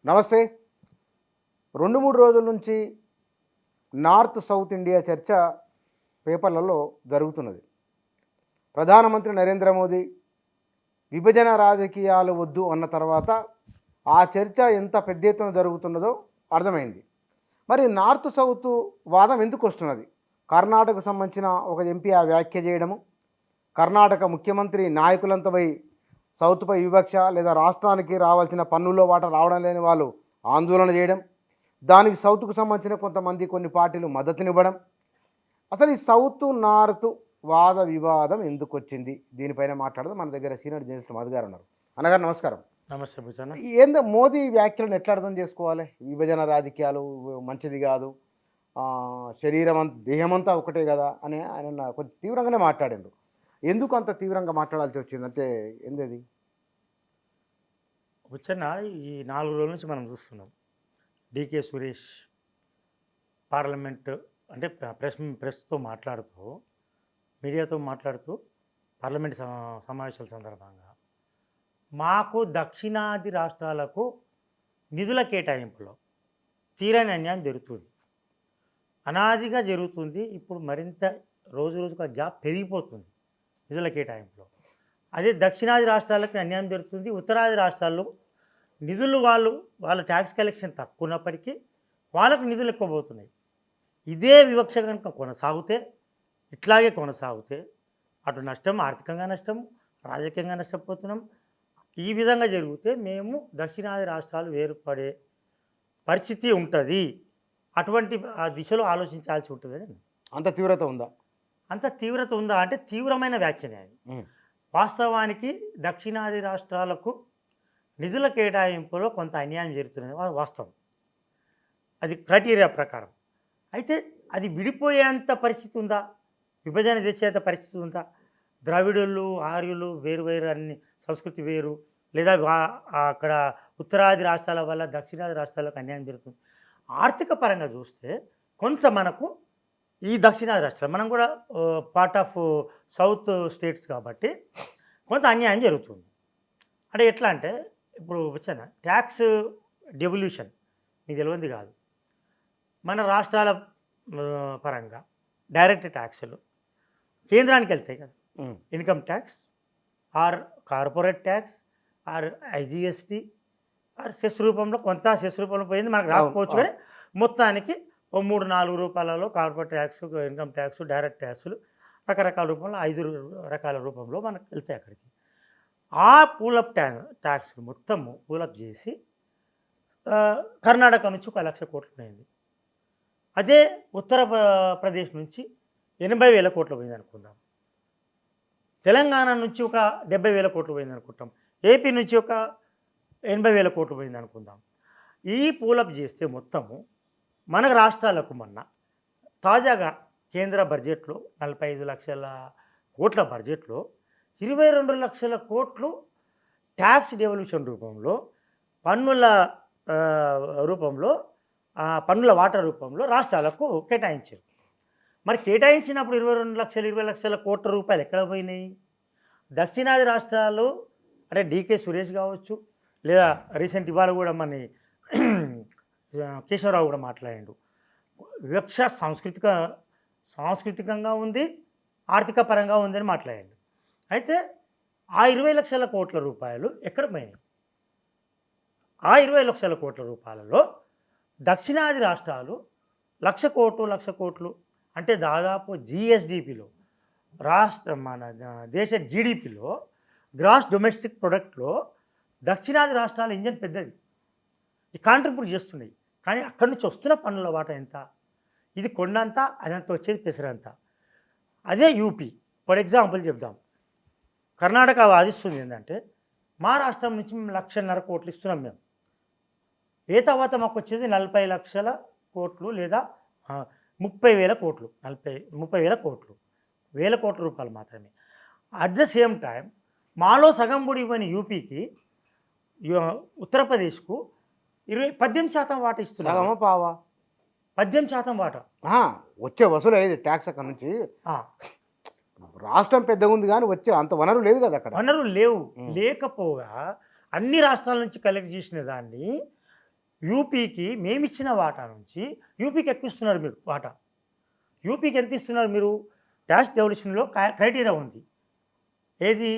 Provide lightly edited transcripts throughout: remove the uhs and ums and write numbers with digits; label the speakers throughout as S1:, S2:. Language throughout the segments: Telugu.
S1: నమస్తే. 2-3 రోజుల నుంచి నార్త్ సౌత్ ఇండియా చర్చ పేపర్లలో జరుగుతున్నది. ప్రధానమంత్రి నరేంద్ర మోదీ విభజన రాజకీయాలు వద్దు అన్న తర్వాత ఆ చర్చ ఎంత పెద్ద ఎత్తున జరుగుతున్నదో అర్థమైంది. మరి నార్త్ సౌత్ వాదం ఎందుకు వస్తున్నది? కర్ణాటకకు సంబంధించిన ఒక ఎంపీ ఆ వ్యాఖ్య చేయడము, కర్ణాటక ముఖ్యమంత్రి నాయకులంతా పోయి సౌత్పై వివక్ష లేదా రాష్ట్రానికి రావాల్సిన పన్నుల్లో వాటా రావడం లేని వాళ్ళు ఆందోళన చేయడం, దానికి సౌత్కు సంబంధించిన కొంతమంది కొన్ని పార్టీలు మద్దతునివ్వడం. అసలు ఈ సౌత్ నార్త్ వాద వివాదం ఎందుకు వచ్చింది? దీనిపైన మాట్లాడదాం. మన దగ్గర సీనియర్ జర్నలిస్ట్ మధు గారు ఉన్నారు. అన్నగారు నమస్కారం.
S2: నమస్తే భూషణ.
S1: ఏందో మోదీ వ్యాఖ్యలను ఎట్లా అర్థం చేసుకోవాలి? విభజన రాజకీయాలు మంచిది కాదు, శరీరం అంత దేహమంతా ఒకటే కదా అని ఆయన కొంచెం తీవ్రంగానే మాట్లాడారు. ఎందుకు అంత తీవ్రంగా మాట్లాడాల్సి వచ్చింది అంటే ఏంది?
S2: భూషణ, ఈ 4 రోజుల నుంచి మనం చూస్తున్నాం డికే సురేష్ పార్లమెంట్ అంటే ప్రెస్తో మాట్లాడుతూ, మీడియాతో మాట్లాడుతూ పార్లమెంట్ సమావేశాల సందర్భంగా మాకు దక్షిణాది రాష్ట్రాలకు నిధుల కేటాయింపులో తీరని అన్యాయం జరుగుతుంది, అనాదిగా జరుగుతుంది. ఇప్పుడు మరింత రోజు రోజుకు గ్యాప్ పెరిగిపోతుంది నిధుల కేటాయింపులో. అదే దక్షిణాది రాష్ట్రాలకు అన్యాయం జరుగుతుంది. ఉత్తరాది రాష్ట్రాల్లో నిధులు వాళ్ళ ట్యాక్స్ కలెక్షన్ తక్కువ ఉన్నప్పటికీ వాళ్ళకు నిధులు ఎక్కువ పోతున్నాయి. ఇదే వివక్ష కనుక కొనసాగితే, ఇట్లాగే కొనసాగితే అటు నష్టం, ఆర్థికంగా నష్టం, రాజకీయంగా నష్టపోతున్నాం. ఈ విధంగా జరిగితే మేము దక్షిణాది రాష్ట్రాలు వేరుపడే పరిస్థితి ఉంటుంది. అటువంటి దిశలో ఆలోచించాల్సి ఉంటుందని.
S1: అంత తీవ్రత ఉందా?
S2: అంత తీవ్రత ఉందా అంటే తీవ్రమైన వ్యాఖ్యనే అది. వాస్తవానికి దక్షిణాది రాష్ట్రాలకు నిధుల కేటాయింపులో కొంత అన్యాయం జరుగుతున్నది వాస్తవం, అది క్రైటీరియా ప్రకారం. అయితే అది విడిపోయేంత పరిస్థితి ఉందా? విభజన తెచ్చేంత పరిస్థితి ఉందా? ద్రావిడులు, ఆర్యులు వేరు వేరు, అన్ని సంస్కృతి వేరు, లేదా అక్కడ ఉత్తరాది రాష్ట్రాల వల్ల దక్షిణాది రాష్ట్రాలకు అన్యాయం జరుగుతుంది. ఆర్థిక పరంగా చూస్తే కొంత మనకు ఈ దక్షిణాది రాష్ట్రాలు, మనం కూడా పార్ట్ ఆఫ్ సౌత్ స్టేట్స్ కాబట్టి కొంత అన్యాయం జరుగుతుంది. అంటే ఎట్లా అంటే, ఇప్పుడు వచ్చిన ట్యాక్స్ డెవల్యూషన్ మీకు తెలియంది కాదు. మన రాష్ట్రాల పరంగా డైరెక్ట్ ట్యాక్సులు కేంద్రానికి వెళ్తాయి కదా, income tax or corporate tax or IGST or cess రూపంలో, కొంత సెస్ రూపంలో పోయింది, మనకు రాకపోవచ్చు. కానీ మొత్తానికి ఓ 3-4 రూపాయలలో corporate tax, income tax, direct ట్యాక్సులు రకరకాల రూపంలో 5 రకాల రూపంలో మనకు వెళ్తాయి అక్కడికి. ఆ పూలప్ ట్యాక్స్ మొత్తము పూలప్ చేసి కర్ణాటక నుంచి 1 లక్ష కోట్లు పోయింది. అదే ఉత్తరప్రదేశ్ నుంచి 80,000 కోట్లు పోయింది అనుకుందాం. తెలంగాణ నుంచి ఒక 70,000 కోట్లు పోయింది అనుకుంటాం. ఏపీ నుంచి ఒక 80,000 కోట్లు పోయింది అనుకుందాం. ఈ పూలప్ చేస్తే మొత్తము మన రాష్ట్రాలకు మొన్న తాజాగా కేంద్ర బడ్జెట్లో 45 లక్షల కోట్ల బడ్జెట్లో 22 లక్షల కోట్లు ట్యాక్స్ డెవల్యూషన్ రూపంలో, పన్నుల రూపంలో, పన్నుల వాటా రూపంలో రాష్ట్రాలకు కేటాయించారు. మరి కేటాయించినప్పుడు 20 లక్షల కోట్ల రూపాయలు ఎక్కడ పోయినాయి? దక్షిణాది రాష్ట్రాలు అంటే డికే సురేష్ కావచ్చు, లేదా రీసెంట్ ఇవాళ కూడా మన కేశవరావు కూడా మాట్లాడాడు, వివక్ష సాంస్కృతికంగా ఉంది, ఆర్థిక పరంగా ఉందని మాట్లాడాడు. అయితే ఆ 20 లక్షల కోట్ల రూపాయలు ఎక్కడ పోయినాయి? ఆ 20 లక్షల కోట్ల రూపాయలలో దక్షిణాది రాష్ట్రాలు 1,00,00,000 కోట్లు అంటే దాదాపు జిఎస్డిపిలో, మన దేశ జీడిపిలో, గ్రాస్ డొమెస్టిక్ ప్రొడక్ట్లో దక్షిణాది రాష్ట్రాల ఇంజన్ పెద్దది, ఈ కాంట్రిబ్యూట్ చేస్తున్నాయి. కానీ అక్కడి నుంచి వస్తున్న పన్నుల వాటా ఎంత? ఇది కొండంత, అదంతా వచ్చేది పెసరంత. అదే యూపీ, ఫర్ ఎగ్జాంపుల్ చెప్దాం. కర్ణాటక వాదిస్తుంది ఏంటంటే, మా రాష్ట్రం నుంచి మేము 1,50,000 కోట్లు ఇస్తున్నాం మేము, ఏ తర్వాత మాకు వచ్చేది 40 లక్షల కోట్లు లేదా 30,000 కోట్లు, 30,000 కోట్లు, 1,000 కోట్ల రూపాయలు మాత్రమే. అట్ ద సేమ్ టైం మాలో సగం కూడా ఇవ్వని యూపీకి, ఉత్తరప్రదేశ్కు 18% వాటా ఇస్తున్నారు. 18% వాటా
S1: వచ్చే వసూలు అయ్యేది ట్యాక్స్ అక్కడ నుంచి. రాష్ట్రం పెద్దగా ఉంది కానీ వచ్చే అంత వనరు లేదు కదా, అక్కడ
S2: వనరులు లేవు. లేకపోగా అన్ని రాష్ట్రాల నుంచి కలెక్ట్ చేసిన దాన్ని యూపీకి మేమిచ్చిన వాటా నుంచి యూపీకి ఎక్కువ ఇస్తున్నారు మీరు వాటా. యూపీకి ఎంత ఇస్తున్నారు మీరు? ట్యాక్స్ డెవల్యూషన్లో క్రైటీరియా ఉంది. ఏది?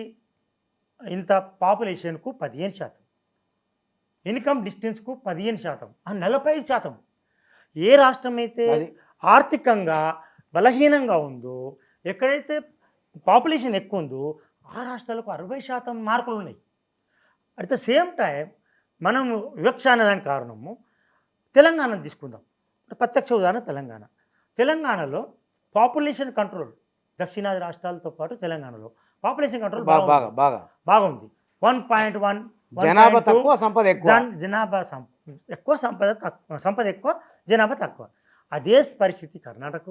S2: ఇంత పాపులేషన్కు 15%, ఇన్కమ్ డిస్టెన్స్కు 15%, 45%. ఏ రాష్ట్రం అయితే ఆర్థికంగా బలహీనంగా ఉందో, ఎక్కడైతే పాపులేషన్ ఎక్కువ ఉందో ఆ రాష్ట్రాలకు 60% మార్కులు ఉన్నాయి. అట్ ద సేమ్ టైం మనం వివక్ష అనేదానికి కారణము తెలంగాణను తీసుకుందాం. ప్రత్యక్ష ఉదాహరణ తెలంగాణలో పాపులేషన్ కంట్రోల్ దక్షిణాది రాష్ట్రాలతో పాటు తెలంగాణలో పాపులేషన్ కంట్రోల్ బాగుంది. 1.1
S1: జనాభా తక్కువ, సంపద ఎక్కువ.
S2: సంపద ఎక్కువ, జనాభా తక్కువ. అదే పరిస్థితి కర్ణాటక,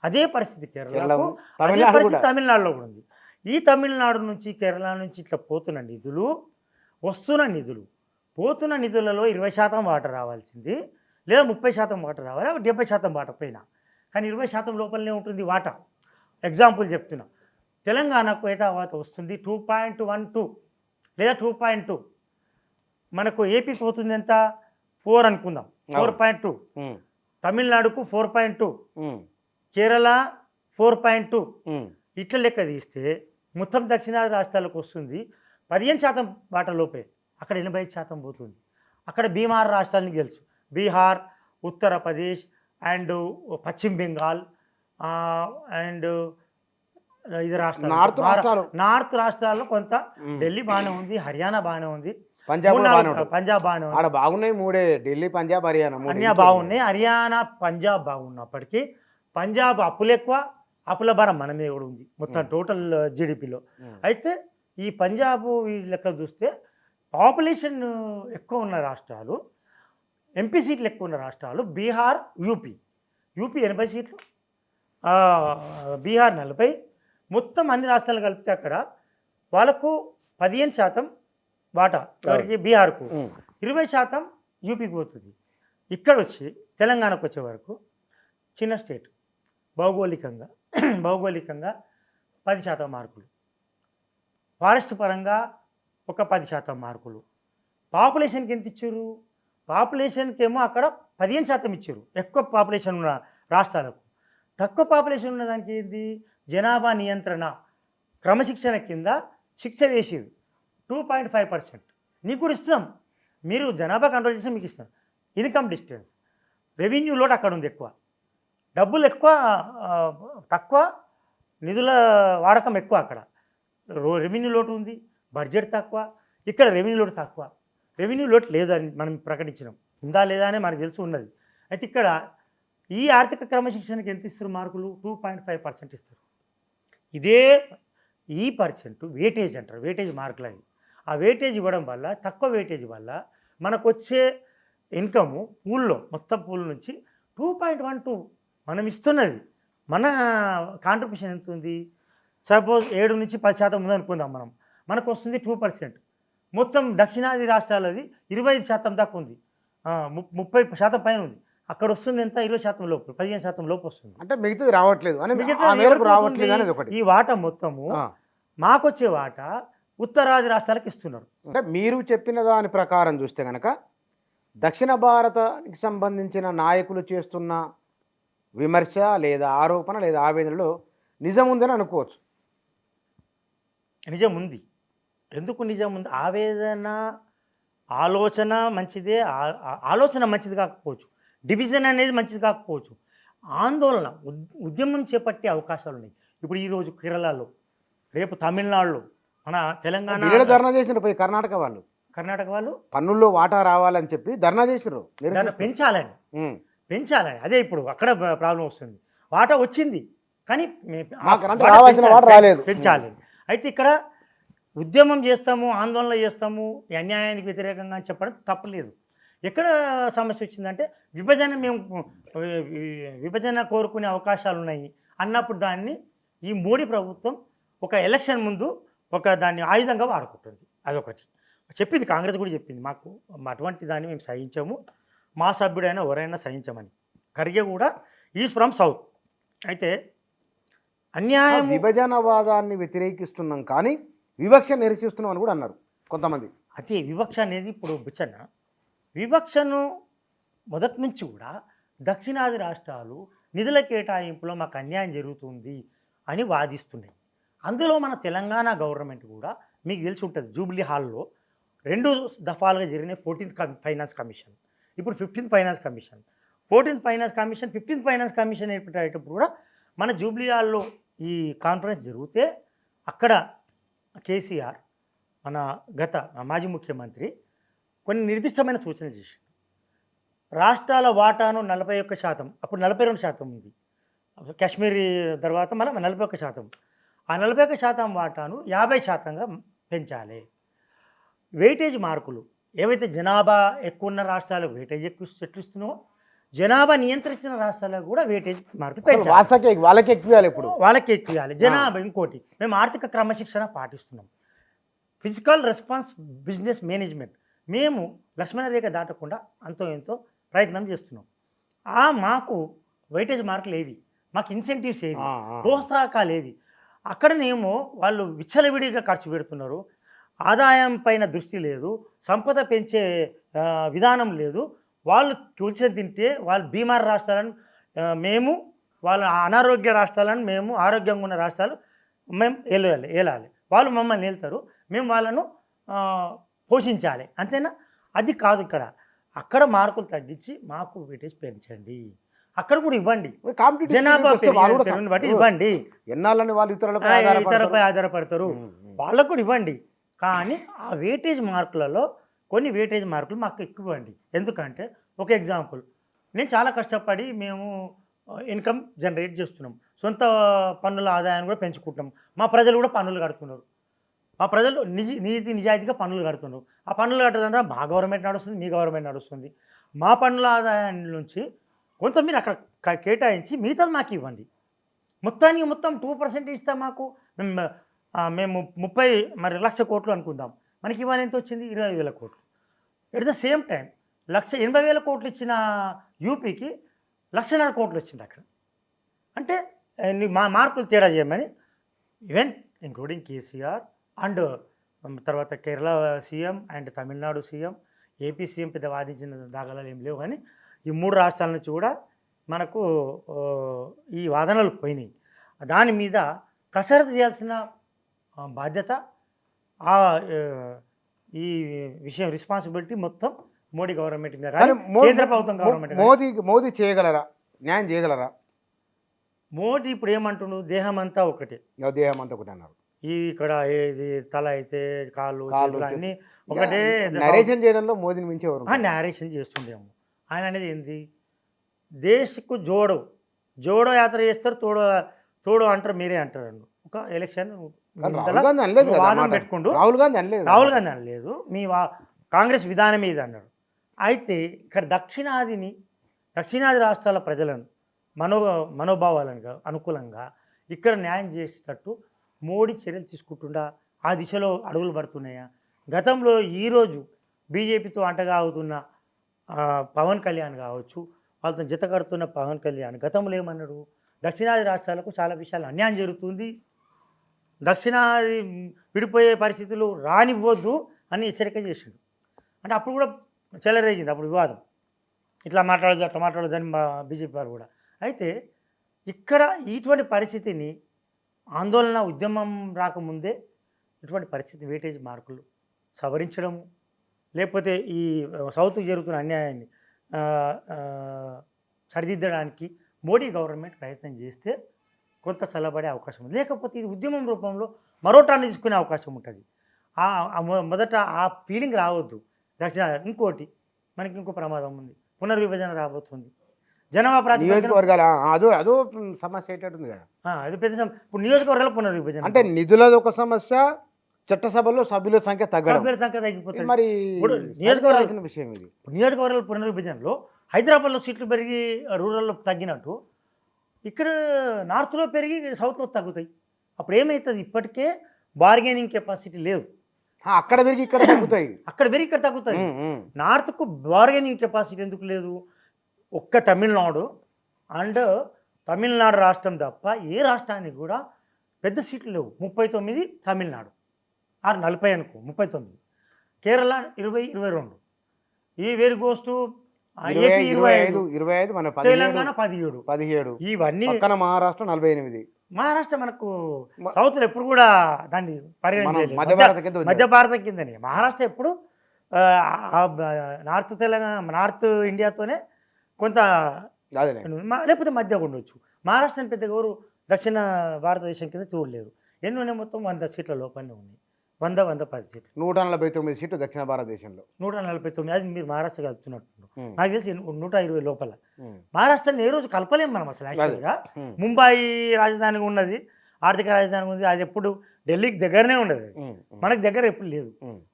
S2: అదే పరిస్థితి కేరళకు, అదే పరిస్థితి తమిళనాడులో కూడా ఉంది. ఈ తమిళనాడు నుంచి కేరళ నుంచి ఇట్లా పోతున్న నిధులు, వస్తున్న నిధులు, పోతున్న నిధులలో 20% వాటర్ రావాల్సింది, లేదా 30% వాటర్ రావాలి, 70% వాటర్ పైన. కానీ 20% లోపలనే ఉంటుంది వాటా. ఎగ్జాంపుల్ చెప్తున్నా, తెలంగాణకు అయితే వాటా వస్తుంది 2.12 లేదా 2.2. మనకు ఏపీకి పోతుంది ఎంత? 4 అనుకుందాం, 4.2. తమిళనాడుకు 4.2, కేరళ 4.2. ఇట్లా లెక్క తీస్తే మొత్తం దక్షిణాది రాష్ట్రాలకు వస్తుంది 15% వాటా లోపే. అక్కడ 85% పోతుంది. అక్కడ బీహార్ రాష్ట్రానికి తెలుసు, బీహార్, ఉత్తరప్రదేశ్ అండ్ పశ్చిమ బెంగాల్ అండ్ ఇది రాష్ట్రాలు, నార్త్ రాష్ట్రాల్లో కొంత ఢిల్లీ బాగానే ఉంది, హర్యానా బాగానే ఉంది, పంజాబ్ బాగానే ఉంది.
S1: బాగున్నాయి మూడే, ఢిల్లీ, పంజాబ్, హర్యానా
S2: అన్నీ బాగున్నాయి. హర్యానా, పంజాబ్ బాగున్నప్పటికీ పంజాబ్ అప్పులు ఎక్కువ, అప్పుల భారం మన మీద కూడా ఉంది మొత్తం టోటల్ జీడిపిలో. అయితే ఈ పంజాబ్ ఈ లెక్క చూస్తే పాపులేషన్ ఎక్కువ ఉన్న రాష్ట్రాలు, ఎంపీ సీట్లు ఎక్కువ ఉన్న రాష్ట్రాలు బీహార్, యూపీ 80 సీట్లు, బీహార్ 40, మొత్తం అన్ని రాష్ట్రాలు కలిపితే అక్కడ వాళ్ళకు 15% వాటా, ఎవరికి? బీహార్కు. 20% యూపీకి పోతుంది. ఇక్కడ వచ్చి తెలంగాణకు వచ్చే వరకు చిన్న స్టేట్, భౌగోళికంగా 10% మార్కులు, ఫారెస్ట్ పరంగా ఒక 10% మార్కులు. పాపులేషన్కి ఎంత ఇచ్చారు? పాపులేషన్కి ఏమో అక్కడ 15% ఇచ్చారు, ఎక్కువ పాపులేషన్ ఉన్న రాష్ట్రాలకు. తక్కువ పాపులేషన్ ఉన్నదానికి ఏంది? జనాభా నియంత్రణ క్రమశిక్షణ కింద శిక్ష వేసేది 2.5%. నీకు కూడా ఇస్తున్నాం, మీరు జనాభా కంట్రోల్ చేస్తే మీకు ఇస్తాం. ఇన్కమ్ డిస్టెన్స్, రెవెన్యూ లోడ్ అక్కడ ఉంది ఎక్కువ, డబ్బులు ఎక్కువ, తక్కువ నిధుల వాడకం ఎక్కువ. అక్కడ రెవెన్యూ లోటు ఉంది, బడ్జెట్ తక్కువ. ఇక్కడ రెవెన్యూ లోటు తక్కువ, రెవెన్యూ లోటు లేదని మనం ప్రకటించినాం, ఉందా లేదా అని మనకు తెలిసి ఉన్నది. అయితే ఇక్కడ ఈ ఆర్థిక క్రమశిక్షణకి ఎంత ఇస్తారు మార్కులు? 2.5% ఇస్తారు. ఈ పర్సెంట్ వెయిటేజ్ అంటారు, వెయిటేజ్ మార్కులు అవి. ఆ వెయిటేజ్ ఇవ్వడం వల్ల, తక్కువ వెయిటేజ్ వల్ల మనకు వచ్చే ఇన్కము పూల్లో, మొత్తం పూల్ నుంచి 2.12 మనం ఇస్తున్నది. మన కాంట్రిబ్యూషన్ ఎంత ఉంది? సపోజ్ 7 నుంచి 10% ఉంది అనుకుందాం మనం, మనకు వస్తుంది 2%. మొత్తం దక్షిణాది రాష్ట్రాలది 25% దాకా ఉంది, 30% పైన ఉంది. అక్కడ వస్తుంది ఎంత? 20% లోపు, 15% లోపు వస్తుంది.
S1: అంటే మిగతాది రావట్లేదు,
S2: ఈ వాటా మొత్తము మాకొచ్చే వాటా ఉత్తరాది రాష్ట్రాలకు ఇస్తున్నారు.
S1: అంటే మీరు చెప్పిన దాని ప్రకారం చూస్తే కనుక దక్షిణ భారతానికి సంబంధించిన నాయకులు చేస్తున్న విమర్శ లేదా ఆరోపణ లేదా ఆవేదనలో నిజం ఉందని అనుకోవచ్చు.
S2: నిజం ఉంది. ఎందుకు నిజం ఉంది? ఆవేదన, ఆలోచన మంచిదే, ఆలోచన మంచిది కాకపోవచ్చు, డివిజన్ అనేది మంచిది కాకపోవచ్చు, ఆందోళన, ఉద్యమం చేపట్టే అవకాశాలు ఉన్నాయి. ఇప్పుడు ఈరోజు కేరళలో, రేపు తమిళనాడులో, మన తెలంగాణ
S1: ధర్నా చేసిన పోయి కర్ణాటక వాళ్ళు పన్నుల్లో వాటా రావాలని చెప్పి ధర్నా చేసారు,
S2: పెంచాలని. అదే ఇప్పుడు అక్కడ ప్రాబ్లం వస్తుంది. వాటా వచ్చింది కానీ పెంచాలి. అయితే ఇక్కడ ఉద్యమం చేస్తాము, ఆందోళన చేస్తాము, ఈ అన్యాయానికి వ్యతిరేకంగా చెప్పడం తప్పలేదు. ఎక్కడ సమస్య వచ్చిందంటే విభజన కోరుకునే అవకాశాలు ఉన్నాయి అన్నప్పుడు దాన్ని ఈ మోడీ ప్రభుత్వం ఒక ఎలక్షన్ ముందు దాన్ని ఆయుధంగా వాడుకుంటుంది. అదొకటి చెప్పింది, కాంగ్రెస్ కూడా చెప్పింది, మాకు అటువంటి దాన్ని మేము సహించాము, మా సభ్యుడైనా ఎవరైనా సహించమని. ఖర్గే కూడా ఈజ్ ఫ్రమ్ సౌత్. అయితే అన్యాయం,
S1: విభజనవాదాన్ని వ్యతిరేకిస్తున్నాం కానీ వివక్ష నిరసిస్తున్నాం అని కూడా అన్నారు కొంతమంది.
S2: అదే వివక్ష అనేది ఇప్పుడు బుచ్చన్న, వివక్షను మొదటి నుంచి కూడా దక్షిణాది రాష్ట్రాలు నిధుల కేటాయింపులో మాకు అన్యాయం జరుగుతుంది అని వాదిస్తున్నాయి. అందులో మన తెలంగాణ గవర్నమెంట్ కూడా మీకు తెలిసి ఉంటుంది, జూబ్లీ హాల్లో 2 దఫాలుగా జరిగిన 14th ఫైనాన్స్ కమిషన్, ఇప్పుడు 15th finance commission. 14th finance commission 15th finance commission ఏర్పడేటప్పుడు కూడా మన జూబ్లీ హాల్లో ఈ కాన్ఫరెన్స్ జరిగితే అక్కడ కేసీఆర్ మన గత మాజీ ముఖ్యమంత్రి కొన్ని నిర్దిష్టమైన సూచనలు చేశారు. రాష్ట్రాల వాటాను 41%, అప్పుడు 42% ఉంది, కాశ్మీరీ తర్వాత మనం 41%, ఆ 41% వాటాను 50%గా పెంచాలి. వెయిటేజ్ మార్కులు ఏవైతే జనాభా ఎక్కువ ఉన్న రాష్ట్రాలకు వెయిటేజ్ ఎట్లు ఇస్తున్నామో జనాభా నియంత్రించిన రాష్ట్రాలకు కూడా వెయిటేజ్ మార్కులు పెంచాలి.
S1: వాళ్ళకి ఎక్కువ ఇప్పుడు
S2: వాళ్ళకి ఎక్కువ జనాభా. ఇంకోటి, మేము ఆర్థిక క్రమశిక్షణ పాటిస్తున్నాం, ఫిజికల్ రెస్పాన్స్ బిజినెస్ మేనేజ్మెంట్, మేము లక్ష్మణరేఖ దాటకుండా అంతో ఎంతో ప్రయత్నం చేస్తున్నాం. మాకు వెయిటేజ్ మార్కులు ఏవి, మాకు ఇన్సెంటివ్స్ ఏవి, ప్రోత్సాహకాలు ఏవి, అక్కడనేమో వాళ్ళు విచ్చలవిడిగా ఖర్చు పెడుతున్నారు, ఆదాయం పైన దృష్టి లేదు, సంపద పెంచే విధానం లేదు. వాళ్ళు కూర్చొని తింటే వాళ్ళు బీమార్ రాష్ట్రాలను మేము, వాళ్ళ అనారోగ్య రాష్ట్రాలను మేము, ఆరోగ్యంగా ఉన్న రాష్ట్రాలు మేము ఏలాలి, వాళ్ళు మమ్మల్ని వెళ్తారు, మేము వాళ్ళను పోషించాలి, అంతేనా? అది కాదు ఇక్కడ. అక్కడ మార్కులు తగ్గించి మాకు వెయిటేజ్ పెంచండి, అక్కడ కూడా ఇవ్వండి, జనాభా బట్టి ఇవ్వండి.
S1: ఎన్నాళ్ళని వాళ్ళు
S2: ఇతరులపై ఆధారపడతారు, వాళ్ళకు కూడా ఇవ్వండి. కానీ ఆ వెయిటేజ్ మార్కులలో కొన్ని వెయిటేజ్ మార్కులు మాకు ఎక్కువ ఇవ్వండి. ఎందుకంటే ఒక ఎగ్జాంపుల్, నేను చాలా కష్టపడి మేము ఇన్కమ్ జనరేట్ చేస్తున్నాం, సొంత పన్నుల ఆదాయాన్ని కూడా పెంచుకుంటున్నాం, మా ప్రజలు కూడా పన్నులు కడుతున్నారు, మా ప్రజలు నిజాయితీగా పన్నులు కడుతున్నారు. ఆ పన్నులు కట్టదంటే మా గవర్నమెంట్ నడుస్తుంది, మీ గవర్నమెంట్ నడుస్తుంది. మా పన్నుల ఆదాయాన్ని నుంచి కొంత మీరు అక్కడ కేటాయించి మిగతాది మాకు ఇవ్వండి. మొత్తానికి మొత్తం 2% ఇస్తే మాకు మేము 30 లక్ష కోట్లు అనుకుందాం, మనకి ఇవాళ ఎంత వచ్చింది? 20,000 కోట్లు. ఎట్ ద సేమ్ టైం 1,80,000 కోట్లు ఇచ్చిన యూపీకి 1,50,000 కోట్లు వచ్చింది అక్కడ. అంటే మా మార్కులు తేడా చేయమని ఈవెన్ ఇంక్లూడింగ్ కేసీఆర్ అండ్ తర్వాత Kerala CM and Tamil Nadu CM, AP CM పెద్ద వాదించిన దాఖలాలు ఏం లేవు. కానీ ఈ 3 రాష్ట్రాల నుంచి కూడా మనకు ఈ వాదనలు పోయినాయి. దాని మీద కసరత్తు చేయాల్సిన బాధ్యత, ఈ విషయం రెస్పాన్సిబిలిటీ మొత్తం మోడీ గవర్నమెంట్ మీద, కేంద్ర ప్రభుత్వం గవర్నమెంట్.
S1: మోదీ చేయగలరా, న్యాయం చేయగలరా?
S2: మోడీ ఇప్పుడు ఏమంటుండు, దేహం అంతా ఒకటే,
S1: దేహం అంతా ఒకటే అన్నారు.
S2: ఇక్కడ ఏది తల అయితే కాళ్ళు అన్నీ ఒకటే.
S1: నరేషన్ చేయడంలో మోదీని మించి ఎవరు?
S2: నేరేషన్ చేస్తుండేమో. ఆయన అనేది ఏంది, దేశకు జోడో యాత్ర చేస్తారు, తోడో అంటారు, మీరే అంటారు. ఒక ఎలక్షన్ వాదం పెట్టుకుంటూ రాహుల్ గాంధీ అనలేదు, మీ కాంగ్రెస్ విధానం మీద అన్నాడు. అయితే ఇక్కడ దక్షిణాది రాష్ట్రాల ప్రజలను మనోభావాలను అనుకూలంగా ఇక్కడ న్యాయం చేసేటట్టు మోడీ చర్యలు తీసుకుంటుండా, ఆ దిశలో అడుగులు పడుతున్నాయా? గతంలో ఈరోజు బీజేపీతో అంటగా అవుతున్న పవన్ కళ్యాణ్ కావచ్చు, వాళ్ళతో జత కడుతున్న పవన్ కళ్యాణ్ గతంలో ఏమన్నాడు, దక్షిణాది రాష్ట్రాలకు చాలా విషయాలు అన్యాయం జరుగుతుంది, దక్షిణాది విడిపోయే పరిస్థితులు రానివ్వద్దు అని హెచ్చరిక చేసిండు. అంటే అప్పుడు కూడా చెలరేగింది అప్పుడు వివాదం, ఇట్లా మాట్లాడదు అట్లా మాట్లాడదని మా బీజేపీ వారు కూడా. అయితే ఇక్కడ ఇటువంటి పరిస్థితిని ఆందోళన ఉద్యమం రాకముందే ఇటువంటి పరిస్థితి వెయిటేజ్ మార్కులు సవరించడము, లేకపోతే ఈ సౌత్కి జరుగుతున్న అన్యాయాన్ని సరిదిద్దడానికి మోడీ గవర్నమెంట్ ప్రయత్నం చేస్తే కొంత చల్లబడే అవకాశం ఉంది. లేకపోతే ఇది ఉద్యమం రూపంలో మరోటాన్ని తీసుకునే అవకాశం ఉంటుంది. మొదట ఆ ఫీలింగ్ రావద్దు. ఇంకోటి మనకి ఇంకో ప్రమాదం ఉంది, పునర్విభజన రాబోతుంది, జనాభా ప్రాతిపదికన
S1: అదో సమస్య ఏంటంటుంది కదా,
S2: అది పెద్ద ఇప్పుడు నియోజకవర్గాల పునర్విభజన
S1: అంటే నిధులది ఒక సమస్య, చట్టసభలో సభ్యుల సంఖ్య
S2: తగ్గిపోతుంది.
S1: మరి
S2: ఇప్పుడు నియోజకవర్గాల
S1: విషయం ఇది,
S2: నియోజకవర్గాల పునర్విభజనలో హైదరాబాద్లో సీట్లు పెరిగి రూరల్లో తగ్గినట్టు ఇక్కడ నార్త్లో పెరిగి సౌత్లో తగ్గుతాయి. అప్పుడు ఏమవుతుంది, ఇప్పటికే బార్గెనింగ్ కెపాసిటీ లేదు,
S1: అక్కడ పెరిగి ఇక్కడ తగ్గుతాయి,
S2: అక్కడ పెరిగి ఇక్కడ తగ్గుతాయి. నార్త్కు బార్గెనింగ్ కెపాసిటీ ఎందుకు లేదు? ఒక్క తమిళనాడు అండ్ తమిళనాడు రాష్ట్రం తప్ప ఏ రాష్ట్రానికి కూడా పెద్ద సీట్లు లేవు. 39 తమిళనాడు, 40 అనుకో 39, కేరళ 20-22. ఈ వేరు గోస్ టు ఏపీ 25,
S1: 25 మన
S2: తెలంగాణ 17.
S1: 17
S2: ఇవన్నీ
S1: పక్కన మహారాష్ట్ర 48.
S2: మహారాష్ట్ర మనకు సౌత్లో ఎప్పుడు కూడా దాన్ని పరిగణన
S1: మనం
S2: చేయలేదు.
S1: మధ్య భారత కింద
S2: మధ్య భారతం కిందనే మహారాష్ట్ర ఎప్పుడు నార్త్ తెలంగాణ నార్త్ ఇండియాతోనే కొంత
S1: అదే
S2: లేకపోతే మధ్య ఉండొచ్చు. మహారాష్ట్రని పెద్దగా ఎవరు దక్షిణ భారతదేశం కింద చూడలేరు. ఎన్ని ఉన్నాయి మొత్తం 100 సీట్ల లోపలనే ఉన్నాయి. 110 సీట్లు,
S1: 149 సీట్లు దక్షిణ భారతదేశంలో.
S2: 149. అది మీరు మహారాష్ట్ర కలుపుతున్నట్టు నాకు తెలిసి 120 లోపల. మహారాష్ట్రని ఏ రోజు కలపలేము మనం అసలు. యాక్చువల్గా ముంబాయి రాజధానిగా ఉన్నది, ఆర్థిక రాజధాని ఉంది. అది ఎప్పుడు ఢిల్లీకి దగ్గరనే ఉండదు, మనకు దగ్గర ఎప్పుడు లేదు.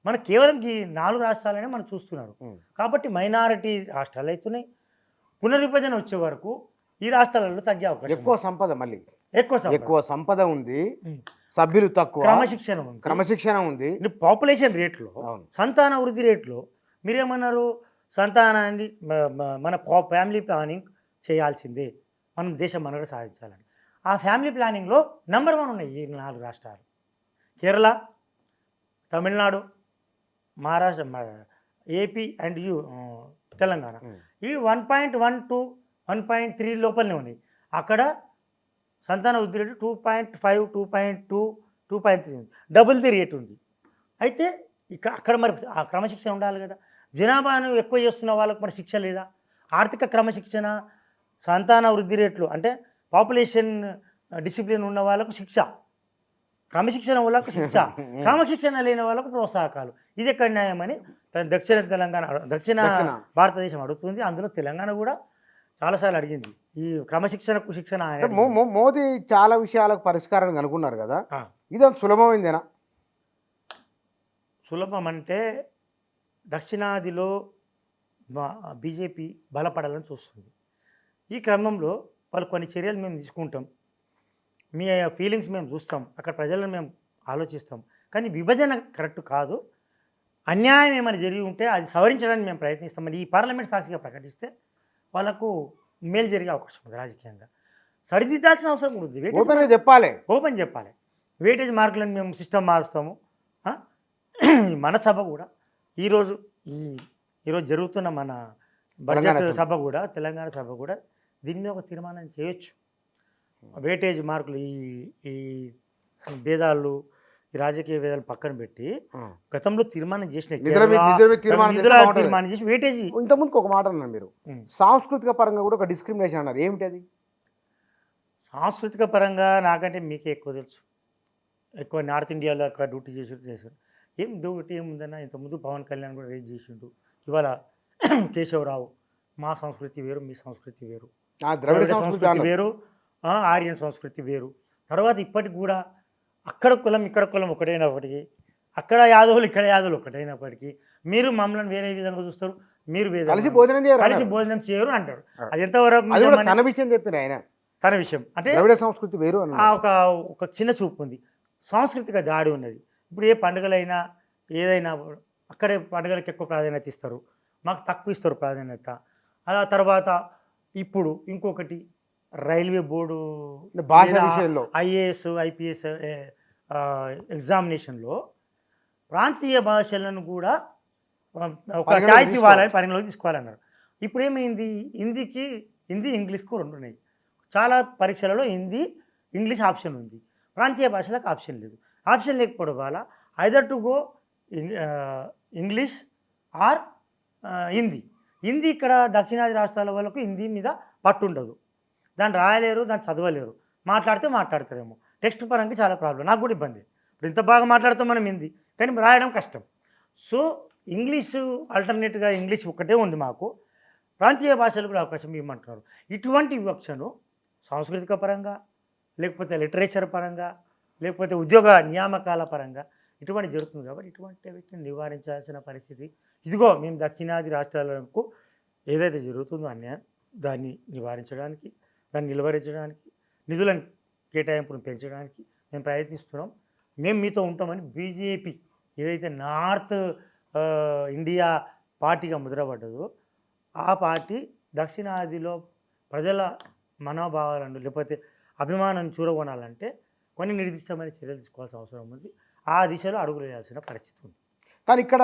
S2: మనకు కేవలం ఈ 4 రాష్ట్రాలనే మనం చూస్తున్నారు. కాబట్టి మైనారిటీ రాష్ట్రాలు అవుతున్నాయి. పునర్విభజన వచ్చే వరకు ఈ రాష్ట్రాలలో తగ్గే అవకాశం.
S1: ఎక్కువ సంపద, మళ్ళీ
S2: ఎక్కువ
S1: సంపద ఉంది, సభ్యులు తక్కువ, క్రమశిక్షణ ఉంది.
S2: పాపులేషన్ రేట్లో, సంతాన వృద్ధి రేట్లో మీరేమన్నారు? సంతానాన్ని మన ఫ్యామిలీ ప్లానింగ్ చేయాల్సిందే, మనం దేశం మనగడ సాధించాలని. ఆ ఫ్యామిలీ ప్లానింగ్లో నెంబర్ 1 ఉన్నాయి ఈ 4 రాష్ట్రాలు: కేరళ, తమిళనాడు, మహారాష్ట్ర, ఏపీ అండ్ తెలంగాణ. ఈ 1.1 to 1.3 లోపలనే ఉన్నాయి. అక్కడ సంతాన వృద్ధి రేటు 2.5, 2.2, 2.3 ఉంది. డబుల్ ది రేట్ ఉంది. అయితే అక్కడ మరి ఆ క్రమశిక్షణ ఉండాలి కదా. జనాభాను ఎక్కువ చేస్తున్న వాళ్ళకు మరి శిక్ష లేదా? ఆర్థిక క్రమశిక్షణ, సంతాన వృద్ధి రేట్లు అంటే పాపులేషన్ డిసిప్లిన్ ఉన్న వాళ్ళకు శిక్ష, క్రమశిక్షణ వాళ్ళకు శిక్ష, క్రమశిక్షణ లేని వాళ్ళకు ప్రోత్సాహకాలు. ఇది ఎక్కడ న్యాయమని దక్షిణ భారతదేశం అడుగుతుంది. అందులో తెలంగాణ కూడా చాలాసార్లు అడిగింది ఈ క్రమశిక్షణకు శిక్షణ.
S1: మోదీ చాలా విషయాలకు పరిష్కారం కనుక్కున్నారు కదా, ఇదంత సులభమైందేనా?
S2: సులభం అంటే దక్షిణాదిలో బీజేపీ బలపడాలని చూస్తుంది. ఈ క్రమంలో వాళ్ళు కొన్ని చర్యలు మేము తీసుకుంటాం, మీ ఫీలింగ్స్ మేము చూస్తాం, అక్కడ ప్రజలను మేము ఆలోచిస్తాం. కానీ విభజన కరెక్ట్ కాదు, అన్యాయం ఏమైనా జరిగి ఉంటే అది సవరించడానికి మేము ప్రయత్నిస్తామని ఈ పార్లమెంట్ సాక్షిగా ప్రకటిస్తే వాళ్ళకు మేలు జరిగే అవకాశం ఉంది. రాజకీయంగా సరిదిద్దాల్సిన అవసరం కూడా ఉంది. ఓపెన్ చెప్పాలి. వెయిటేజ్ మార్కులను మేము సిస్టమ్ మారుస్తాము. మన సభ కూడా ఈరోజు జరుగుతున్న మన బడ్జెట్ సభ కూడా, తెలంగాణ సభ కూడా దీని మీద ఒక తీర్మానం చేయొచ్చు. వెయిటేజ్ మార్కులు, ఈ భేదాలు, ఈ రాజకీయ భేదాలు పక్కన పెట్టి గతంలో తీర్మానం చేసిన తీర్మానం చేసి వెయిటేజ్.
S1: ఇంతకుముందుకు ఒక మాట అన్నారు మీరు, సాంస్కృతిక పరంగా కూడా ఒక డిస్క్రిమినేషన్ అన్నారు. ఏమిటి అది?
S2: సాంస్కృతిక పరంగా నాకంటే మీకే ఎక్కువ తెలుసు. ఎక్కువ నార్త్ ఇండియాలో అక్కడ డ్యూటీ చేశారు. ఏం డ్యూటీ ఏముందన్నా, ఇంతకుముందు పవన్ కళ్యాణ్ కూడా రేజ్ చేసిండు. ఇవాళ కేశవరావు, మా సంస్కృతి వేరు, మీ సంస్కృతి వేరు, ద్రవిడ సంస్కృతి వేరు, ఆర్యన్ సంస్కృతి వేరు. తర్వాత ఇప్పటికి కూడా అక్కడ కులం ఇక్కడ కులం ఒకటైనప్పటికీ, అక్కడ యాదవులు ఇక్కడ యాదవులు ఒకటైనప్పటికీ మీరు మమ్మల్ని వేరే విధంగా చూస్తారు, మీరు
S1: కలిసి
S2: భోజనం చేయరు అంటారు. అది ఎంతవరకు
S1: తన విషయం చెప్తున్నా ఆయన,
S2: తన విషయం అంటే
S1: ద్రవిడ సంస్కృతి వేరు.
S2: ఒక చిన్న చూపు ఉంది, సాంస్కృతిక దాడి ఉన్నది. ఇప్పుడు ఏ పండుగలైనా ఏదైనా అక్కడే పండుగలకు ఎక్కువ ప్రాధాన్యత ఇస్తారు, మాకు తక్కువ ఇస్తారు ప్రాధాన్యత. ఆ తర్వాత ఇప్పుడు ఇంకొకటి రైల్వే బోర్డు
S1: భాష విషయంలో
S2: ఐఏఎస్ ఐపీఎస్ ఎగ్జామినేషన్లో ప్రాంతీయ భాషలను కూడా ఒక ఛాయిస్ ఇవ్వాలని పరిగణలోకి తీసుకోవాలన్నారు. ఇప్పుడు ఏమైంది, హిందీ ఇంగ్లీష్కు 2 ఉన్నాయి. చాలా పరీక్షలలో హిందీ ఇంగ్లీష్ ఆప్షన్ ఉంది, ప్రాంతీయ భాషలకు ఆప్షన్ లేదు. ఆప్షన్ లేకపోవడం వల్ల either to go English are Hindi ఇక్కడ దక్షిణాది రాష్ట్రాల వాళ్ళకు హిందీ మీద పట్టు ఉండదు, దాన్ని రాయలేరు, దాన్ని చదవలేరు. మాట్లాడతారేమో, టెక్స్ట్ పరంగా చాలా ప్రాబ్లం. నాకు కూడా ఇబ్బంది. ఇప్పుడు ఇంత బాగా మాట్లాడుతాం మనం హిందీ, కానీ రాయడం కష్టం. సో ఇంగ్లీషు ఆల్టర్నేట్గా ఇంగ్లీష్ ఒక్కటే ఉంది మాకు, ప్రాంతీయ భాషలు కూడా అవకాశం ఇవ్వమంటున్నారు. ఇటువంటి వివక్షను సాంస్కృతిక పరంగా, లేకపోతే లిటరేచర్ పరంగా, లేకపోతే ఉద్యోగ నియామకాల పరంగా ఇటువంటి జరుగుతుంది. కాబట్టి ఇటువంటి వీటిని నివారించాల్సిన పరిస్థితి. ఇదిగో మేము దక్షిణాది రాష్ట్రాలకు ఏదైతే జరుగుతుందో అన్యాయం, దాన్ని నివారించడానికి, దాన్ని నిలువరించడానికి, నిధులను కేటాయింపును పెంచడానికి మేము ప్రయత్నిస్తున్నాం. మేము మీతో ఉంటామని బీజేపీ ఏదైతే నార్త్ ఇండియా పార్టీగా ముద్రపడ్డదో ఆ పార్టీ దక్షిణాదిలో ప్రజల మనోభావాలను లేకపోతే అభిమానాన్ని చూరగొనాలంటే కొన్ని నిర్దిష్టమైన చర్యలు తీసుకోవాల్సిన అవసరం ఉంది. ఆ దిశలో అడుగులు వేయాల్సిన పరిస్థితి ఉంది.
S1: కానీ ఇక్కడ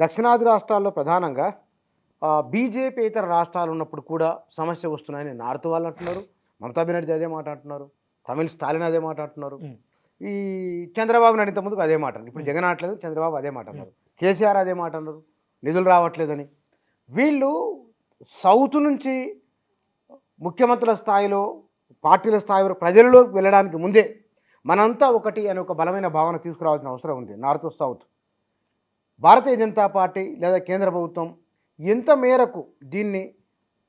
S1: దక్షిణాది రాష్ట్రాల్లో ప్రధానంగా బీజేపీ ఇతర రాష్ట్రాలు ఉన్నప్పుడు కూడా సమస్య వస్తున్నాయని నార్త్ వాళ్ళు అంటున్నారు, మమతా బెనర్జీ అదే మాట అంటున్నారు, తమిళ స్టాలిన్ అదే మాట అంటున్నారు, ఈ చంద్రబాబు నాయుడు ఇంత ముందుకు అదే మాట అన్నారు. ఇప్పుడు జగన్ ఆటలేదు, చంద్రబాబు అదే మాట అన్నారు, కేసీఆర్ అదే మాట అన్నారు, నిధులు రావట్లేదని. వీళ్ళు సౌత్ నుంచి ముఖ్యమంత్రుల స్థాయిలో పార్టీల స్థాయిలో ప్రజలలోకి వెళ్ళడానికి ముందే మనంతా ఒకటి అనే ఒక బలమైన భావన తీసుకురావాల్సిన అవసరం ఉంది. North south Bharatiya Janata party లేదా కేంద్ర ప్రభుత్వం ఎంత మేరకు దీన్ని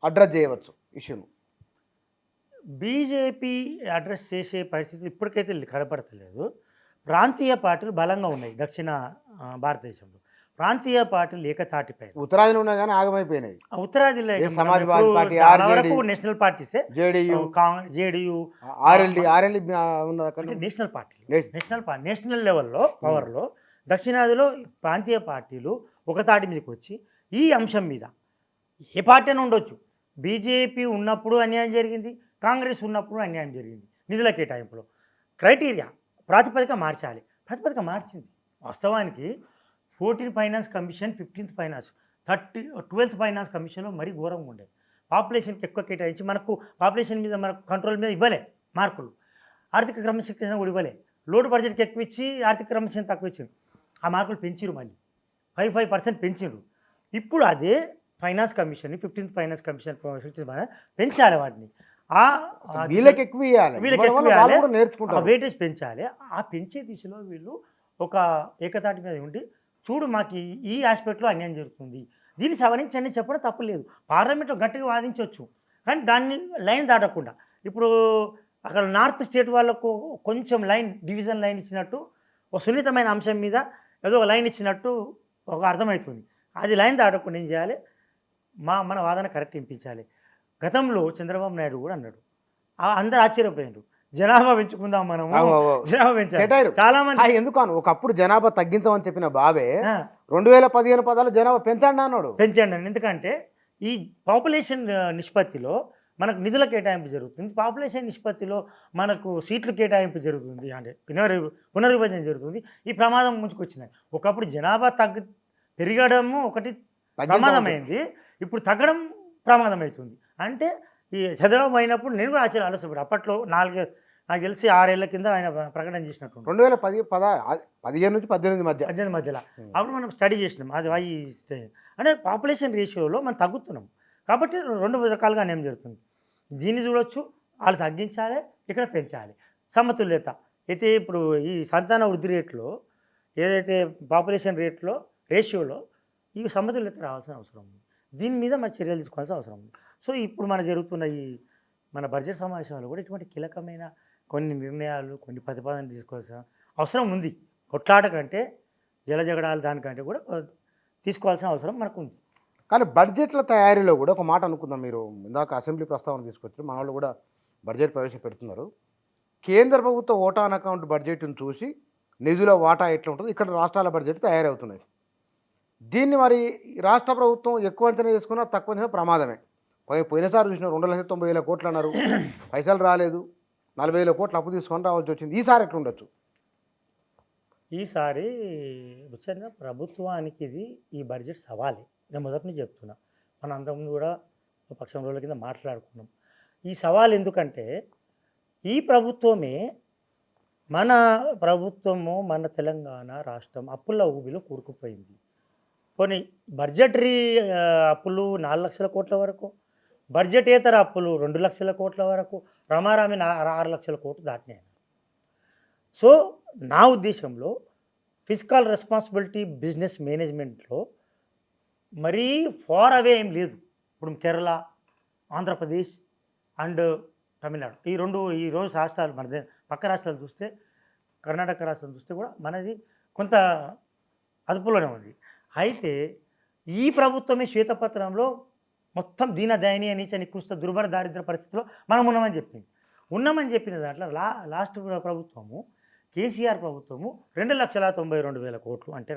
S1: అడ్రస్ చేయవచ్చు ఇష్యూను?
S2: బీజేపీ అడ్రస్ చేసే పరిస్థితి ఇప్పటికైతే కనపడతలేదు. ప్రాంతీయ పార్టీలు బలంగా ఉన్నాయి దక్షిణ భారతదేశంలో. ప్రాంతీయ పార్టీలు ఏకతాటిపై
S1: ఉత్తరాదిలో ఉన్నా కానీ ఆగమైపోయినాయి.
S2: ఉత్తరాదిలో
S1: సమాజ్వాదీ పార్టీ,
S2: నేషనల్ పార్టీసే,
S1: జేడీయూ,
S2: నేషనల్ పార్టీ నేషనల్ లెవెల్లో పవర్లో. దక్షిణాదిలో ప్రాంతీయ పార్టీలు ఒక తాటి మీదకి వచ్చి ఈ అంశం మీద ఏ పార్టీ అని ఉండొచ్చు. బీజేపీ ఉన్నప్పుడు అన్యాయం జరిగింది, కాంగ్రెస్ ఉన్నప్పుడు అన్యాయం జరిగింది. నిధుల కేటాయింపులో క్రైటీరియా ప్రాతిపదిక మార్చాలి. ప్రాతిపదిక మార్చింది. వాస్తవానికి 14th finance commission, 15th finance, 12th finance కమిషన్లో మరీ ఘోరంగా ఉండేది. పాపులేషన్కి ఎక్కువ కేటాయించి మనకు పాపులేషన్ మీద మనకు కంట్రోల్ మీద ఇవ్వలే మార్కులు. ఆర్థిక క్రమశిక్షణ కూడా ఇవ్వలే. లోటు బడ్జెట్కి ఎక్కువ ఇచ్చి ఆర్థిక క్రమశిక్షణ తక్కువ ఇచ్చింది. ఆ మార్కులు పెంచిరు, మళ్ళీ 5% పెంచిరు. ఇప్పుడు అదే finance commission, 15th finance commission పెంచాలి వాటిని.
S1: వీళ్ళకి ఎక్కువ
S2: వెయిటేజ్ పెంచాలి. ఆ పెంచే దిశలో వీళ్ళు ఒక ఏకతాటి మీద ఉండి చూడు మాకు ఈ ఆస్పెక్ట్లో అన్యాయం జరుగుతుంది, దీన్ని సవరించండి చెప్పడం తప్పలేదు. పార్లమెంట్లో గట్టిగా వాదించవచ్చు, కానీ దాన్ని లైన్ దాటకుండా. ఇప్పుడు అక్కడ నార్త్ స్టేట్ వాళ్ళకు కొంచెం డివిజన్ లైన్ ఇచ్చినట్టు, ఒక సున్నితమైన అంశం మీద ఏదో ఒక లైన్ ఇచ్చినట్టు ఒక అర్థమవుతుంది. అది లైన్ దాటకుండా ఏం చేయాలి, మన వాదన కరెక్ట్ వినిపించాలి. గతంలో చంద్రబాబు నాయుడు కూడా అన్నాడు, అందరూ ఆశ్చర్యపోయారు, జనాభా పెంచుకుందాం మనము, జనాభా పెంచారు. చాలా మంది
S1: ఎందుకు ఒకప్పుడు జనాభా తగ్గించమని చెప్పిన బాబే 2015 పదాలు జనాభా పెంచండి అన్నాడు.
S2: పెంచండి అని. ఎందుకంటే ఈ పాపులేషన్ నిష్పత్తిలో మనకు నిధుల కేటాయింపు జరుగుతుంది, పాపులేషన్ నిష్పత్తిలో మనకు సీట్లు కేటాయింపు జరుగుతుంది, అంటే పునర్విభజన జరుగుతుంది. ఈ ప్రమాదం ముంచుకొచ్చినాయి. ఒకప్పుడు జనాభా పెరగడము ఒకటి ప్రమాదమైంది, ఇప్పుడు తగ్గడం ప్రమాదం అవుతుంది. అంటే ఈ చంద్రబాబు అయినప్పుడు నేను కూడా ఆలోచన అప్పట్లో నాకు తెలిసి 6 ఏళ్ల కింద ఆయన ప్రకటన చేసినట్టు
S1: 2015 నుంచి 18
S2: మధ్యలో అప్పుడు మనం స్టడీ చేసినాం. అది అంటే పాపులేషన్ రేషియోలో మనం తగ్గుతున్నాం. కాబట్టి 2 రకాలుగా అన్యాయం జరుగుతుంది. దీన్ని చూడొచ్చు, వాళ్ళు తగ్గించాలి, ఇక్కడ పెంచాలి. సమతుల్యత అయితే ఇప్పుడు ఈ సంతాన వృద్ధి రేట్లో ఏదైతే పాపులేషన్ రేషియోలో ఈ సమతుల్యత రావాల్సిన అవసరం ఉంది. దీని మీద మన చర్యలు తీసుకోవాల్సిన అవసరం ఉంది. సో ఇప్పుడు జరుగుతున్న మన బడ్జెట్ సమావేశాలు కూడా ఇటువంటి కీలకమైన కొన్ని నిర్ణయాలు, కొన్ని ప్రతిపాదనలు తీసుకోవాల్సిన అవసరం ఉంది. కొట్లాట కంటే జలజగడాలు దానికంటే కూడా తీసుకోవాల్సిన అవసరం మనకు ఉంది.
S1: కానీ బడ్జెట్ల తయారీలో కూడా ఒక మాట అనుకుందాం. మీరు ఇందాక అసెంబ్లీ ప్రస్తావన తీసుకొచ్చారు, మన వాళ్ళు కూడా బడ్జెట్ ప్రవేశపెడుతున్నారు. కేంద్ర ప్రభుత్వ ఓటాన్ అకౌంట్ బడ్జెట్ను చూసి నిధుల వాటా ఎట్లా ఉంటుందో ఇక్కడ రాష్ట్రాల బడ్జెట్ తయారవుతున్నాయి. దీన్ని మరి రాష్ట్ర ప్రభుత్వం ఎక్కువ అంచనా చేసుకున్నా తక్కువ అంచనా ప్రమాదమే. పోయినసారి చూసిన 2,90,000 కోట్లు అన్నారు, పైసలు రాలేదు. 40,000 కోట్లు అప్పు తీసుకొని రావాల్సి వచ్చింది. ఈసారి ఎట్లా ఉండొచ్చు?
S2: ఈసారి ముఖ్యంగా ప్రభుత్వానికి ఈ బడ్జెట్ సవాలే. నేను మొదటి నుంచి చెప్తున్నా, మనం అంతకుముందు కూడా పక్షం రోజుల కింద మాట్లాడుకున్నాం. ఈ సవాల్ ఎందుకంటే ఈ ప్రభుత్వమే మన తెలంగాణ రాష్ట్రం అప్పుల ఊబిలో కూరుకుపోయింది. కొన్ని బడ్జెటరీ అప్పులు 4 లక్షల కోట్ల వరకు, బడ్జెటేతర అప్పులు 2 లక్షల కోట్ల వరకు, రమారామి 6 లక్షల కోట్లు దాటినాయి. సో నా ఉద్దేశంలో ఫిజికల్ రెస్పాన్సిబిలిటీ బిజినెస్ మేనేజ్మెంట్లో మరీ ఫార్ అవే ఏం లేదు. ఇప్పుడు కేరళ, ఆంధ్రప్రదేశ్ అండ్ తమిళనాడు ఈ రోజు రాష్ట్రాలు, మన పక్క రాష్ట్రాలు చూస్తే, కర్ణాటక రాష్ట్రం చూస్తే కూడా మనది కొంత అదుపులోనే ఉంది. అయితే ఈ ప్రభుత్వమే శ్వేతపత్రంలో మొత్తం దీన దయనీయ నీచ నికృష్ట దుర్భర దారిద్ర పరిస్థితిలో మనం ఉన్నామని చెప్పిన దాంట్లో లాస్ట్ ప్రభుత్వము, కేసీఆర్ ప్రభుత్వము 2,92,000 కోట్లు అంటే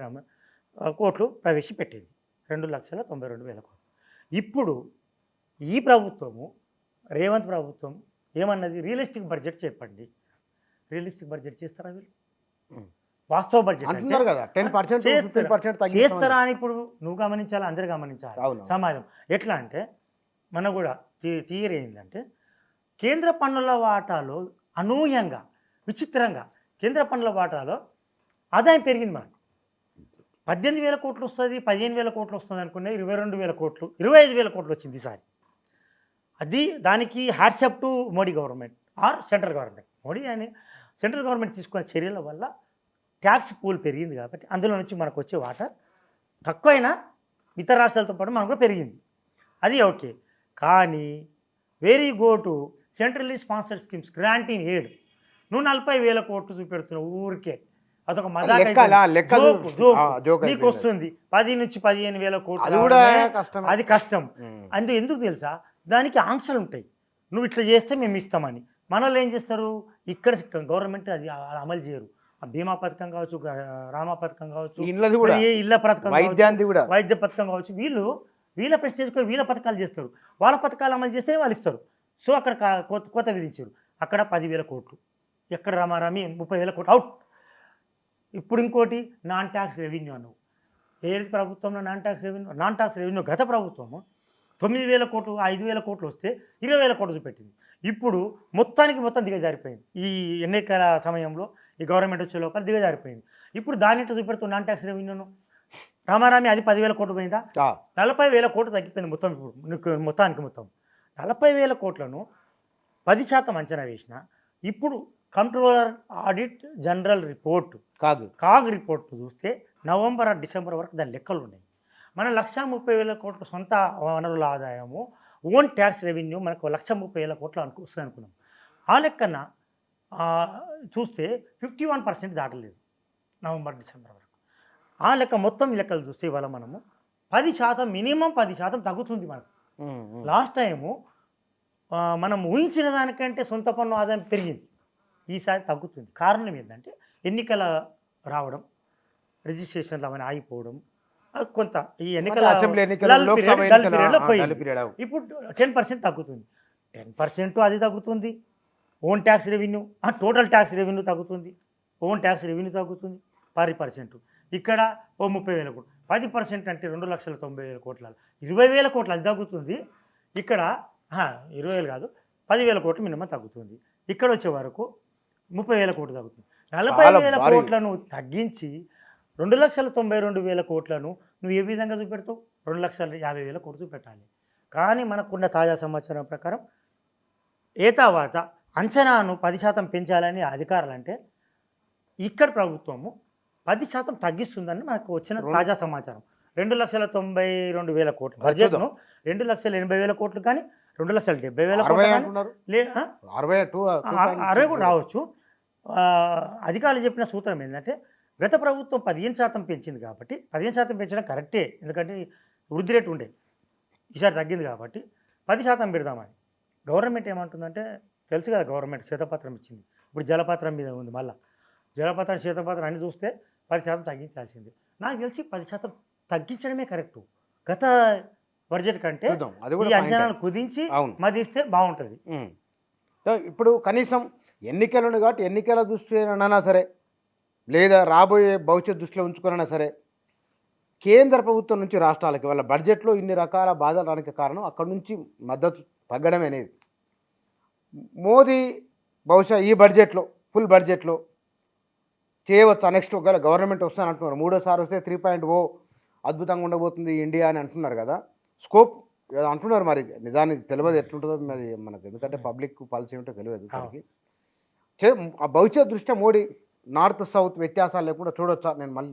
S2: కోట్లు ప్రవేశపెట్టింది. 2,92,000 కోట్లు. ఇప్పుడు ఈ ప్రభుత్వము, రేవంత్ ప్రభుత్వం ఏమన్నది, రియలిస్టిక్ బడ్జెట్ చెప్పండి. రియలిస్టిక్ బడ్జెట్ చేస్తారా వీళ్ళు? వాస్తవ బడ్జెట్ అంటే
S1: అంటున్నారు కదా 10% 15%
S2: చేస్తారా అని ఇప్పుడు నువ్వు గమనించాలి, అందరు గమనించాలి
S1: అవును.
S2: సమాజం. ఎట్లా అంటే మన కూడా థియరీ ఏంటంటే కేంద్ర పన్నుల వాటాలో అనూహ్యంగా విచిత్రంగా కేంద్ర పన్నుల వాటాలో ఆదాయం పెరిగింది మనకు. 18,000 కోట్లు వస్తుంది, 15,000 కోట్లు వస్తుంది అనుకునే 22,000 కోట్లు 25,000 కోట్లు వచ్చింది ఈసారి. అది దానికి hats off to Modi government or central government. Modi అని సెంట్రల్ గవర్నమెంట్ తీసుకున్న చర్యల వల్ల ట్యాక్స్ పూల్ పెరిగింది కాబట్టి అందులో నుంచి మనకు వచ్చే వాటా తక్కువైనా ఇతర రాష్ట్రాలతో పాటు మనకు కూడా పెరిగింది. అది ఓకే. కానీ very go to centrally sponsored schemes granting aid నువ్వు 40,000 కోట్లు చూపెడుతున్నావు ఊరికే. అదొక మజాక్. నీకు వస్తుంది 10 నుంచి 15,000 కోట్లు, అది కష్టం. ఎందుకు తెలుసా, దానికి ఆంక్షలు ఉంటాయి. నువ్వు ఇట్లా చేస్తే మేము ఇస్తామని. మన వాళ్ళు ఏం చేస్తారు, ఇక్కడ గవర్నమెంట్ అది అమలు చేయరు. బీమా పథకం కావచ్చు, రామా పథకం కావచ్చు, ఇళ్ళ పథకం, వైద్య పథకం కావచ్చు, వీళ్ళ ప్రెస్టేజ్కి వీళ్ళ పథకాలు చేస్తారు. వాళ్ళ పథకాలు అమలు చేస్తే వాళ్ళు ఇస్తారు. సో అక్కడ కొత్త విధించారు. అక్కడ 10,000 కోట్లు, ఎక్కడ రామారామి 30,000 కోట్లు అవుట్. ఇప్పుడు ఇంకోటి నాన్ ట్యాక్స్ రెవెన్యూ అన్నావు. ఏది ప్రభుత్వంలో నాన్ ట్యాక్స్ రెవెన్యూ గత ప్రభుత్వము 9,000 కోట్లు 5,000 కోట్లు వస్తే 20,000 కోట్లు చూపెట్టింది. ఇప్పుడు మొత్తం దిగజారిపోయింది. ఈ ఎన్నికల సమయంలో ఈ గవర్నమెంట్ వచ్చే లోపల దిగజారిపోయింది. ఇప్పుడు దానింటి చూపెడుతుంది నాన్ ట్యాక్స్ రెవెన్యూను. రామారామి అది 10,000 కోట్లు పోయిందా, 40,000 కోట్లు తగ్గిపోయింది మొత్తం. ఇప్పుడు మొత్తం 40,000 కోట్లను 10% అంచనా వేసిన ఇప్పుడు controller audit general report CAG report చూస్తే నవంబర్ డిసెంబర్ వరకు దాని లెక్కలు ఉన్నాయి. మన 130,000 కోట్ల సొంత వనరుల ఆదాయము ఓన్ ట్యాక్స్ రెవెన్యూ మనకు 130,000 కోట్లు వస్తుంది అనుకున్నాం. ఆ లెక్కన చూస్తే 51% దాటలేదు నవంబర్ డిసెంబర్ వరకు. ఆ లెక్క మొత్తం లెక్కలు చూస్తే ఇవాళ మనము 10% మినిమం 10% తగ్గుతుంది మనకు. లాస్ట్ టైము మనం ఊహించిన దానికంటే సొంత పన్ను ఆదాయం పెరిగింది, ఈసారి తగ్గుతుంది. కారణం ఏంటంటే ఎన్నికల రావడం, రిజిస్ట్రేషన్లు అవన్నీ ఆగిపోవడం, కొంత ఈ ఎన్నికల ఇప్పుడు 10% తగ్గుతుంది. 10% అది తగ్గుతుంది. Own tax revenue, total tax revenue తగ్గుతుంది. ఓన్ ట్యాక్స్ రెవెన్యూ తగ్గుతుంది 10%. ఇక్కడ 30,000 కోట్లు, 10% అంటే 2,90,000 కోట్ల 20,000 కోట్లు అది తగ్గుతుంది. ఇక్కడ 20,000 కాదు 10,000 కోట్లు మినిమం తగ్గుతుంది. ఇక్కడ వచ్చే వరకు 30,000 కోట్లు తగ్గుతుంది. 40,000 కోట్లను తగ్గించి 2,92,000 కోట్లను నువ్వు ఏ విధంగా చూపెడతావు? 2,50,000 కోట్లు చూపెట్టాలి. కానీ మనకున్న తాజా సమాచారం ప్రకారం తర్వాత అంచనాను 10% పెంచాలని అధికారులంటే ఇక్కడ ప్రభుత్వము 10% తగ్గిస్తుందని మనకు వచ్చిన తాజా సమాచారం. 2,92,000 కోట్లు బడ్జెట్ను 2,80,000 కోట్లు కానీ 2,70,000 కోట్లు 60 కూడా రావచ్చు. అధికారులు చెప్పిన సూత్రం ఏంటంటే గత ప్రభుత్వం 15% పెంచింది కాబట్టి 15% పెంచడం కరెక్టే, ఎందుకంటే వృద్ధి రేటు ఉండే, ఈసారి తగ్గింది కాబట్టి 10% పెడదామని. గవర్నమెంట్ ఏమంటుందంటే తెలుసు కదా, గవర్నమెంట్ శ్వేతపత్రం ఇచ్చింది. ఇప్పుడు జలపత్రం మీద ఉంది. మళ్ళీ జలపత్రం శ్వేతపత్రం అన్ని చూస్తే 10% తగ్గించాల్సింది. నాకు తెలిసి 10% తగ్గించడమే కరెక్టు. గత బడ్జెట్ కంటే ఈ అంచనాలు కుదించి మదిస్తే బాగుంటుంది.
S1: ఇప్పుడు కనీసం ఎన్నికలను కాబట్టి ఎన్నికల దృష్టిలోనైనా సరే, లేదా రాబోయే భవిష్యత్ దృష్టిలో ఉంచుకున్నా సరే, కేంద్ర ప్రభుత్వం నుంచి రాష్ట్రాలకి వాళ్ళ బడ్జెట్లో ఇన్ని రకాల బాధలు రానికి కారణం అక్కడి నుంచి మద్దతు తగ్గడం అనేది. మోదీ బహుశా ఈ బడ్జెట్లో ఫుల్ బడ్జెట్లో చేయవచ్చు. నెక్స్ట్ ఒకవేళ గవర్నమెంట్ వస్తాను అంటున్నారు, 3వ వస్తే 3.0 అద్భుతంగా ఉండబోతుంది ఇండియా అని అంటున్నారు కదా. స్కోప్ అంటున్నారు, మరి నిజానికి తెలియదు ఎట్లుంటుందో మరి మనకు, ఎందుకంటే పబ్లిక్ పాలసీ ఉంటే తెలియదు. దానికి ఆ భవిష్యత్ దృష్ట్యా మోడీ నార్త్ సౌత్ వ్యత్యాసాలు లేకుండా చూడొచ్చా? నేను మళ్ళీ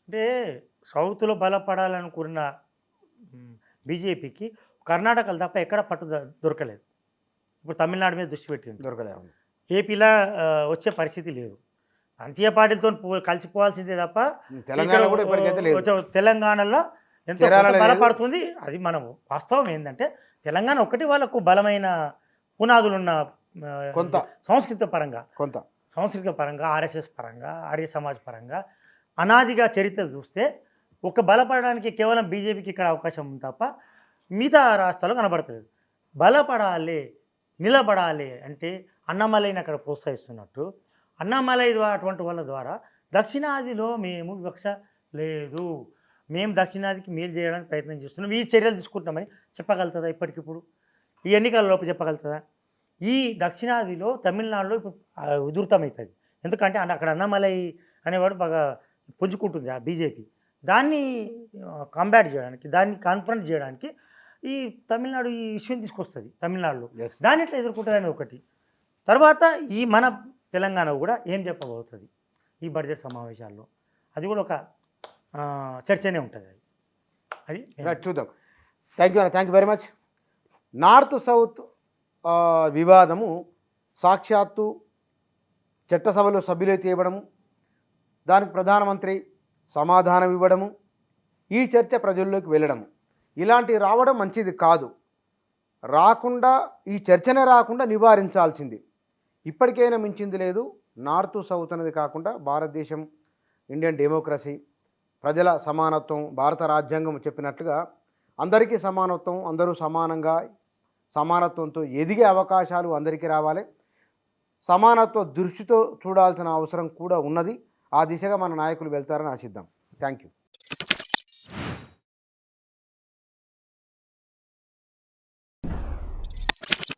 S2: అంటే సౌత్లో బలపడాలనుకున్న బీజేపీకి కర్ణాటకలు తప్ప ఎక్కడ పట్టు దొరకలేదు. ఇప్పుడు తమిళనాడు మీద దృష్టి పెట్టింది,
S1: దొరకలేదు.
S2: ఏపీలో వచ్చే పరిస్థితి లేదు. అంతీయ పార్టీలతో కలిసిపోవాల్సిందే తప్ప తెలంగాణలో ఎంతో బలపడుతుంది. అది మనము వాస్తవం ఏంటంటే తెలంగాణ ఒకటి వాళ్ళకు బలమైన పునాదులున్న
S1: కొంత
S2: సంస్కృత పరంగా ఆర్ఎస్ఎస్ పరంగా ఆర్య సమాజ్ పరంగా అనాదిగా చరిత్ర చూస్తే ఒక బలపడడానికి కేవలం బీజేపీకి ఇక్కడ అవకాశం ఉంది తప్ప మిగతా రాష్ట్రాలు కనబడుతుంది. బలపడాలి, నిలబడాలి అంటే అన్నమలైని అక్కడ ప్రోత్సహిస్తున్నట్టు అన్నమలై అటువంటి వాళ్ళ ద్వారా దక్షిణాదిలో మేము వివక్ష లేదు, మేము దక్షిణాదికి మేలు చేయడానికి ప్రయత్నం చేస్తున్నాం, ఈ చర్యలు తీసుకుంటామని చెప్పగలుగుతుందా ఇప్పటికిప్పుడు? ఈ ఎన్నికలలోపు చెప్పగలుగుతుందా? ఈ దక్షిణాదిలో తమిళనాడులో ఇప్పుడు ఉధృతమవుతుంది. ఎందుకంటే అక్కడ అన్నమలై అనేవాడు బాగా పుంజుకుంటుంది ఆ బీజేపీ. దాన్ని కంబాట్ చేయడానికి, దాన్ని కాన్ఫరెన్స్ చేయడానికి ఈ తమిళనాడు ఈ ఇష్యూని తీసుకొస్తుంది తమిళనాడులో. దాన్ని ఎట్లా ఎదుర్కొంటుందని ఒకటి. తర్వాత ఈ మన తెలంగాణ కూడా ఏం చెప్పబోతుంది ఈ బడ్జెట్ సమావేశాల్లో, అది కూడా ఒక చర్చనే ఉంటుంది. అది
S1: చూద్దాం. Thank you very much. North south వివాదము సాక్షాత్తు చట్టసభలో సభ్యులైతే ఇవ్వడము, దానికి ప్రధానమంత్రి సమాధానం ఇవ్వడము, ఈ చర్చ ప్రజల్లోకి వెళ్ళడము, ఇలాంటివి రావడం మంచిది కాదు. రాకుండా ఈ చర్చనే రాకుండా నివారించాల్సింది. ఇప్పటికైనా మించింది లేదు. నార్త్ సౌత్ అనేది కాకుండా భారతదేశం, ఇండియన్ డెమోక్రసీ, ప్రజల సమానత్వం, భారత రాజ్యాంగం చెప్పినట్లుగా అందరికీ సమానత్వం, అందరూ సమానంగా సమానత్వంతో ఎదిగే అవకాశాలు అందరికీ రావాలి. సమానత్వ దృష్టితో చూడాల్సిన అవసరం కూడా ఉన్నది. ఆ దిశగా మన నాయకులు వెళ్తారని ఆశిద్దాం. Thank you.